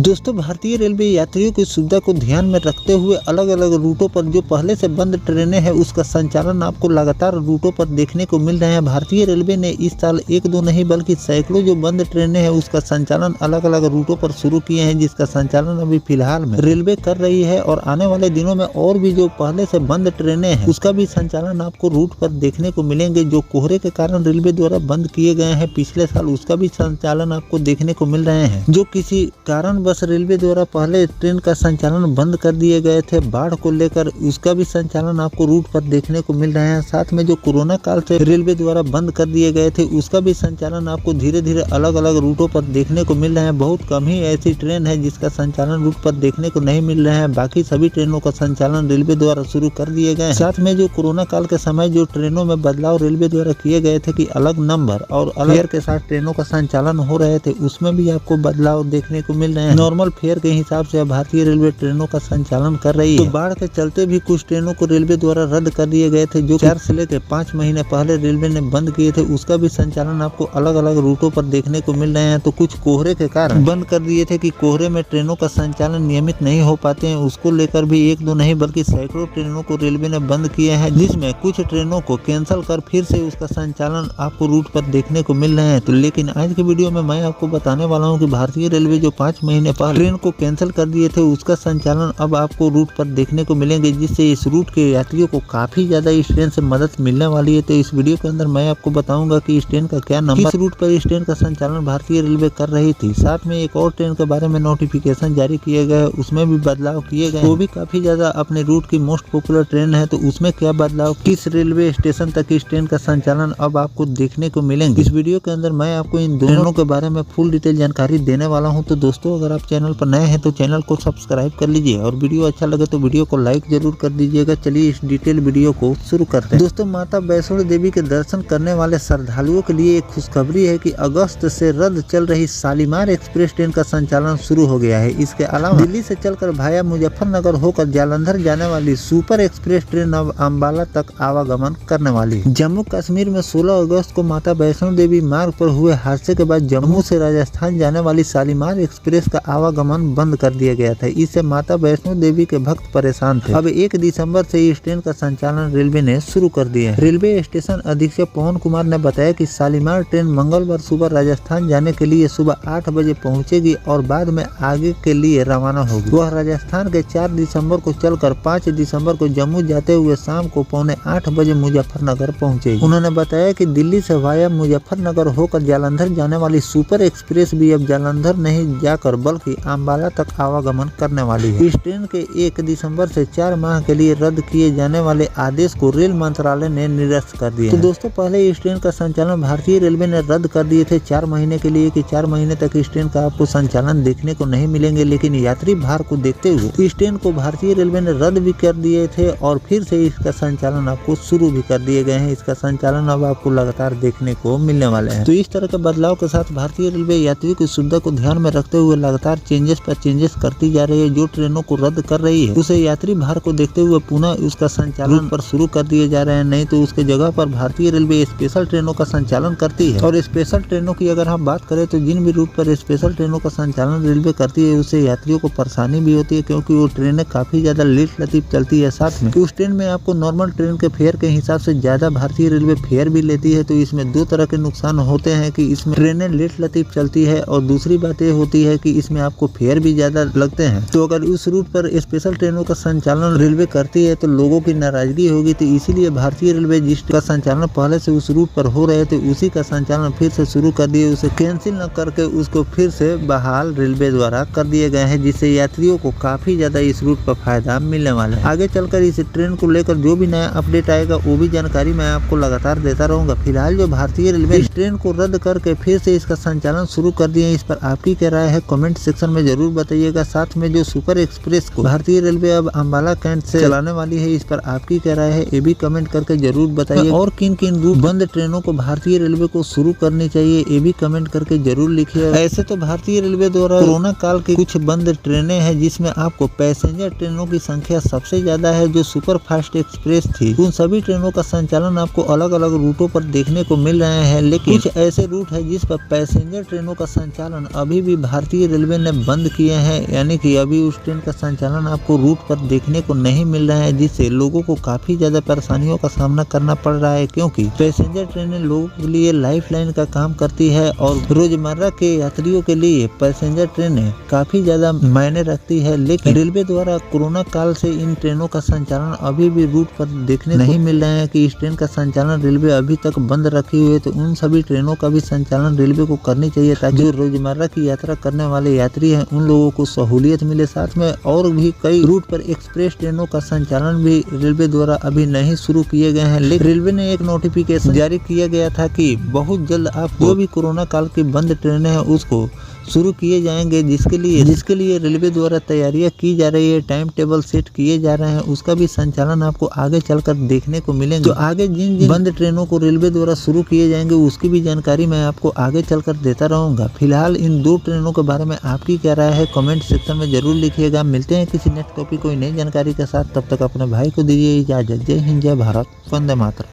दोस्तों, भारतीय रेलवे यात्रियों की सुविधा को ध्यान में रखते हुए अलग अलग रूटों पर जो पहले से बंद ट्रेनें हैं उसका संचालन आपको लगातार रूटों पर देखने को मिल रहे हैं। भारतीय रेलवे ने इस साल एक दो नहीं बल्कि सैकड़ों जो बंद ट्रेनें हैं उसका संचालन अलग अलग रूटों पर शुरू किए हैं, जिसका संचालन अभी फिलहाल में रेलवे कर रही है और आने वाले दिनों में और भी जो पहले से बंद ट्रेनें हैं उसका भी संचालन आपको रूट पर देखने को मिलेंगे। जो कोहरे के कारण रेलवे द्वारा बंद किए गए हैं पिछले साल, उसका भी संचालन आपको देखने को मिल रहे हैं। जो किसी कारण बस रेलवे द्वारा पहले ट्रेन का संचालन बंद कर दिए गए थे बाढ़ को लेकर, उसका भी संचालन आपको रूट पर देखने को मिल रहे हैं। साथ में जो कोरोना काल से रेलवे द्वारा बंद कर दिए गए थे उसका भी संचालन आपको धीरे धीरे अलग अलग रूटों पर देखने को मिल रहे हैं। बहुत कम ही ऐसी ट्रेन है जिसका संचालन रूट पर देखने को नहीं मिल रहे हैं, बाकी सभी ट्रेनों का संचालन रेलवे द्वारा शुरू कर दिए गए। साथ में जो कोरोना काल के समय जो ट्रेनों में बदलाव रेलवे द्वारा किए गए थे कि अलग नंबर और अलग फेयर के साथ ट्रेनों का संचालन हो रहे थे, उसमें भी आपको बदलाव देखने को मिल रहे हैं। नॉर्मल फेयर के हिसाब से भारतीय रेलवे ट्रेनों का संचालन कर रही है। तो बाढ़ के चलते भी कुछ ट्रेनों को रेलवे द्वारा रद्द कर दिए गए थे, जो 4 से लेकर 5 महीने पहले रेलवे ने बंद किए थे, उसका भी संचालन आपको अलग अलग रूटों पर देखने को मिल रहे हैं। तो कुछ कोहरे के कारण बंद कर दिए थे कि कोहरे में ट्रेनों का संचालन नियमित नहीं हो पाते हैं, उसको लेकर भी एक दो नहीं बल्कि सैकड़ों ट्रेनों को रेलवे ने बंद किए हैं, जिसमें कुछ ट्रेनों को कैंसिल कर फिर से उसका संचालन आपको रूट पर देखने को मिल रहे हैं। तो लेकिन आज के वीडियो में मैं आपको बताने वाला हूँ कि भारतीय रेलवे जो 5 महीने पहले ट्रेन को कैंसिल कर दिए थे उसका संचालन अब आपको रूट पर देखने को मिलेंगे, जिससे इस रूट के यात्रियों को काफी ज्यादा इस ट्रेन से मदद मिलने वाली है। तो इस वीडियो के अंदर मैं आपको बताऊंगा कि इस ट्रेन का क्या नंबर, किस रूट पर इस ट्रेन का संचालन भारतीय रेलवे कर रही थी। साथ में एक और ट्रेन के बारे में नोटिफिकेशन जारी किए गए, उसमें भी बदलाव किए गए, वो भी काफी ज्यादा अपने रूट की मोस्ट पॉपुलर ट्रेन है। तो उसमें क्या बदलाव, किस रेलवे स्टेशन तक इस ट्रेन का संचालन अब आपको देखने को मिलेंगे। इस वीडियो के अंदर मैं आपको इन दोनों के बारे में फुल डिटेल जानकारी देने वाला हूँ। तो दोस्तों, अगर आप चैनल पर नए हैं तो चैनल को सब्सक्राइब कर लीजिए और वीडियो अच्छा लगे तो वीडियो को लाइक जरूर कर दीजिएगा। चलिए इस डिटेल वीडियो को शुरू करते हैं। दोस्तों, माता वैष्णो देवी के दर्शन करने वाले श्रद्धालुओं के लिए एक खुशखबरी है कि अगस्त से रद्द चल रही शालीमार एक्सप्रेस ट्रेन का संचालन शुरू हो गया है। इसके अलावा दिल्ली से चलकर भाया मुजफ्फरनगर होकर जालंधर जाने वाली सुपर एक्सप्रेस ट्रेन अब अम्बाला तक आवागमन करने वाली है। जम्मू कश्मीर में 16 अगस्त को माता वैष्णो देवी मार्ग पर हुए हादसे के बाद जम्मू से राजस्थान जाने वाली शालीमार एक्सप्रेस का आवागमन बंद कर दिया गया था। इससे माता वैष्णो देवी के भक्त परेशान थे। अब 1 दिसंबर से इस ट्रेन का संचालन रेलवे ने शुरू कर दिया है। रेलवे स्टेशन अधीक्षक पवन कुमार ने बताया कि शालीमार ट्रेन मंगलवार सुबह राजस्थान जाने के लिए सुबह 8 बजे पहुंचेगी और बाद में आगे के लिए रवाना होगी। वह राजस्थान के 4 दिसंबर को चलकर 5 दिसंबर को जम्मू जाते हुए शाम को 7:45 बजे मुजफ्फरनगर पहुंचेगी। उन्होंने बताया कि दिल्ली से वाया मुजफ्फरनगर होकर जालंधर जाने वाली सुपर एक्सप्रेस भी अब जालंधर नहीं जाकर बल्कि अम्बाला तक आवागमन करने वाली है। इस ट्रेन के 1 दिसंबर से 4 माह के लिए रद्द किए जाने वाले आदेश को रेल मंत्रालय ने निरस्त कर दिया। तो दोस्तों, पहले इस ट्रेन का संचालन भारतीय रेलवे ने रद्द कर दिए थे 4 महीने के लिए कि 4 महीने तक इस ट्रेन का आपको संचालन देखने को नहीं मिलेंगे, लेकिन यात्री भार को देखते हुए इस ट्रेन को भारतीय रेलवे ने रद्द भी कर दिए थे और फिर से इसका संचालन आपको शुरू भी कर दिए गए हैं। इसका संचालन अब आपको लगातार देखने को मिलने वाले हैं। तो इस तरह के बदलाव के साथ भारतीय रेलवे यात्रियों की सुविधा को ध्यान में रखते हुए लगातार चेंजेस पर चेंजेस करती जा रही है। जो ट्रेनों को रद्द कर रही है उसे यात्री भार को देखते हुए पुनः उसका संचालन पर शुरू कर दिए जा रहे हैं, नहीं तो उसके जगह पर भारतीय रेलवे स्पेशल ट्रेनों का संचालन करती है। और स्पेशल ट्रेनों की अगर हम बात करें तो जिन भी रूट पर स्पेशल ट्रेनों का संचालन रेलवे करती है उससे यात्रियों को परेशानी भी होती है, क्योंकि वो ट्रेनें काफी ज्यादा लेट लतीफ चलती है। साथ में उस ट्रेन में आपको नॉर्मल ट्रेन के फेयर के हिसाब से ज्यादा भारतीय रेलवे फेयर भी लेती है। तो इसमें 2 तरह के नुकसान होते हैं कि इसमें ट्रेनें लेट लतीफ चलती है और दूसरी बात ये होती है कि इसमें आपको फेयर भी ज्यादा लगते हैं। तो अगर उस रूट पर स्पेशल ट्रेनों का संचालन रेलवे करती है तो लोगों की नाराजगी होगी। तो इसीलिए भारतीय रेलवे जिस का संचालन पहले से उस रूट पर हो रहे थे उसी का संचालन फिर से शुरू कर दिए, उसे कैंसिल न करके उसको फिर से बहाल रेलवे द्वारा कर दिए गए हैं, जिससे यात्रियों को काफी ज्यादा इस रूट पर फायदा मिलने वाला है। आगे चलकर इस ट्रेन को लेकर जो भी नया अपडेट आएगा वो भी जानकारी मैं आपको लगातार देता रहूंगा। फिलहाल जो भारतीय रेलवे इस ट्रेन को रद्द करके फिर से इसका संचालन शुरू कर दिए, इस पर आपकी क्या राय है कमेंट सेक्शन में जरूर बताइएगा। साथ में जो सुपर एक्सप्रेस को भारतीय रेलवे अब अम्बाला कैंट से चलाने वाली है, इस पर आपकी क्या राय है ये भी कमेंट करके जरूर बताइए। और किन किन रूट बंद ट्रेनों को भारतीय रेलवे को शुरू करनी चाहिए ये भी कमेंट करके जरूर लिखिए। ऐसे तो भारतीय रेलवे द्वारा कोरोना काल की कुछ बंद ट्रेनें हैं जिसमें आपको पैसेंजर ट्रेनों की संख्या सबसे ज्यादा है, जो सुपर फास्ट एक्सप्रेस थी। उन सभी ट्रेनों का संचालन आपको अलग अलग रूटों पर देखने को मिल रहे हैं, लेकिन कुछ ऐसे रूट है जिस पर पैसेंजर ट्रेनों का संचालन अभी भी भारतीय रेलवे रेलवे ने बंद किए हैं, यानी कि अभी उस ट्रेन का संचालन आपको रूट पर देखने को नहीं मिल रहा है, जिससे लोगों को काफी ज्यादा परेशानियों का सामना करना पड़ रहा है। क्योंकि पैसेंजर ट्रेनें लोगों के लिए लाइफलाइन का काम करती है और रोजमर्रा के यात्रियों के लिए पैसेंजर ट्रेनें काफी ज्यादा मायने रखती है। लेकिन रेलवे द्वारा कोरोना काल से इन ट्रेनों का संचालन अभी भी रूट पर देखने नहीं मिल रहे हैं कि इस ट्रेन का संचालन रेलवे अभी तक बंद रखी हुई है। तो उन सभी ट्रेनों का भी संचालन रेलवे को करनी चाहिए, ताकि जो रोजमर्रा की यात्रा करने वाले यात्री हैं उन लोगों को सहूलियत मिले। साथ में और भी कई रूट पर एक्सप्रेस ट्रेनों का संचालन भी रेलवे द्वारा अभी नहीं शुरू किए गए हैं। लेकिन रेलवे ने एक नोटिफिकेशन जारी किया गया था कि बहुत जल्द आप जो भी कोरोना काल की बंद ट्रेनें हैं उसको शुरू किए जाएंगे, जिसके लिए रेलवे द्वारा तैयारियां की जा रही है, टाइम टेबल सेट किए जा रहे हैं। उसका भी संचालन आपको आगे चलकर देखने को मिलेंगे। तो आगे जिन बंद ट्रेनों को रेलवे द्वारा शुरू किए जाएंगे उसकी भी जानकारी मैं आपको आगे चलकर देता रहूंगा। फिलहाल इन 2 ट्रेनों के बारे में आपकी क्या राय है, कमेंट सेक्शन में जरूर लिखिएगा। मिलते हैं किसी नेक्स्ट टॉपिक कोई नई जानकारी के साथ, तब तक अपने भाई को दीजिए इजाजत। जय हिंद, जय भारत, वंदे मातरम।